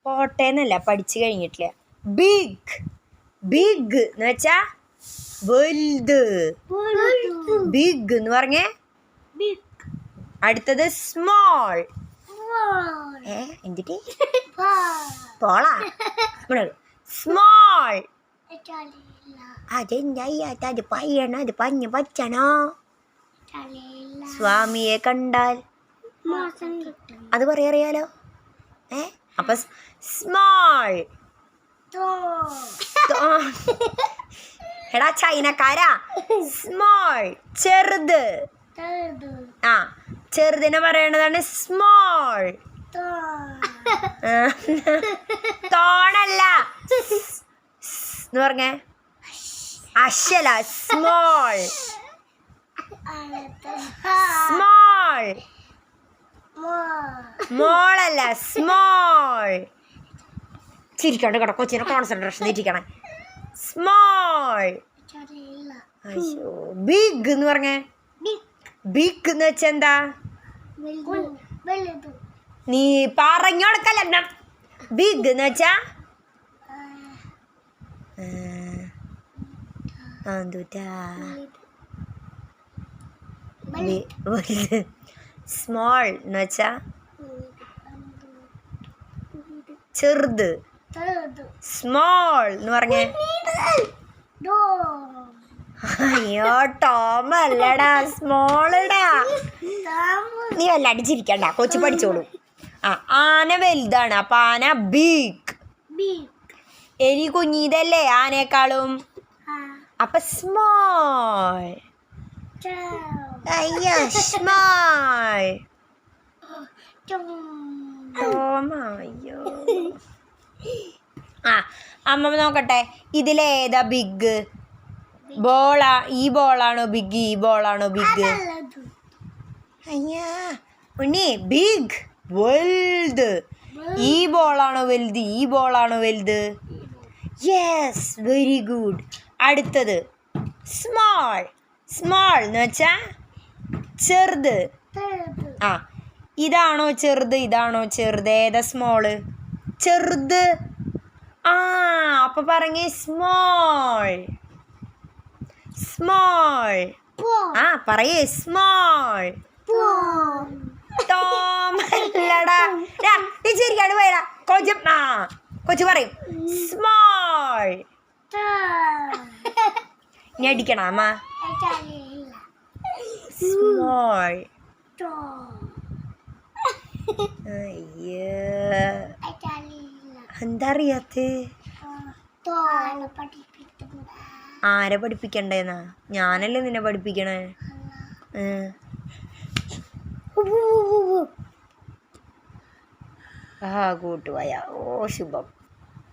പോട്ടേന്നല്ല, പഠിച്ചു കഴിഞ്ഞിട്ടില്ല. Big. Big എന്ന് വെച്ചാ വലുത്. ബിഗ് എന്ന് പറഞ്ഞേ. അടുത്തത് സ്മോൾ. എന്തിട്ട് പോളാ? സ്മോൾ. അതെന്താ പയ്യണോ? അത് പഞ്ഞു പച്ചണോ? സ്വാമിയെ കണ്ടാൽ അത് പറയാറിയാലോ. അപ്പൊ സ്മോൾ. എടാ ചൈനക്കാരാ. സ്മോൾ ചെറുത്. ചെറുതിനെ പറയണതാണ് സ്മോൾ. തോണല്ല എന്ന് പറഞ്ഞേ. അശല. സ്മോൾ. സ്മോൾ. മോളല്ല, സ്മോൾ. ചിരിക്കണ്ട കേട്ടോ, കൊച്ചിനെ കോൺസെൻട്രേഷൻ ഇരിക്കണേ. സ്മോൾ. ബിഗ് എന്ന് പറഞ്ഞേ. ബിഗ് എന്ന് വെച്ചാ എന്താ? നീ പറഞ്ഞോടക്കല്ല. ബിഗ് എന്ന് വെച്ചാ സ്മോൾ എന്ന് വെച്ചാ ചെറുത്. സ്മോൾ എന്ന് പറഞ്ഞേ. അയ്യോ ടോമല്ലടാ, സ്മോളടാ. നീ വല്ല അടിച്ചിരിക്കണ്ട, കൊച്ചു പഠിച്ചോളൂ. ആന വലുതാണ്, അപ്പൊ ആന ബിഗ്. എലി കുഞ്ഞിതല്ലേ ആനേക്കാളും, അപ്പൊ സ്മോൾ. അയ്യോ സ്മോൾ. ടോമ. അയ്യോ. അമ്മ നോക്കട്ടെ, ഇതിലേതാ ബിഗ്? ബോളാ? ഈ ബോളാണോ ബിഗ്? ഈ ബോളാണോ ബിഗ്? അയ്യാ ഉണ്ണി, ബിഗ് വലുത്. ഈ ബോളാണോ വലുത്? ഈ ബോളാണോ വലുത്? Yes, very good. അടുത്തത് സ്മോൾ. സ്മോൾ എന്ന് വെച്ചാ ചെറുത്. ഇതാണോ ചെറുത്? ഇതാണോ ചെറുത്? ഏതാ സ്മോള്? ചെറുത്. അപ്പൊ പറഞ്ഞേ സ്മോൾ. സ്മോൾ. പറയേ സ്മോൾ. ടോമല്ലടാ. ടീച്ചറിക്കാണ് പോയടാ. കൊച്ചു പറയും സ്മോൾ. ഇനി അടിക്കണ അമ്മ. സ്മോൾ. അയ്യോ, എന്താ അറിയാത്ത? ആരെ പഠിപ്പിക്കണ്ടേന്നാ? ഞാനല്ലേ നിന്നെ പഠിപ്പിക്കണേ. കൂട്ടുപോയ. ഓ ശുഭം.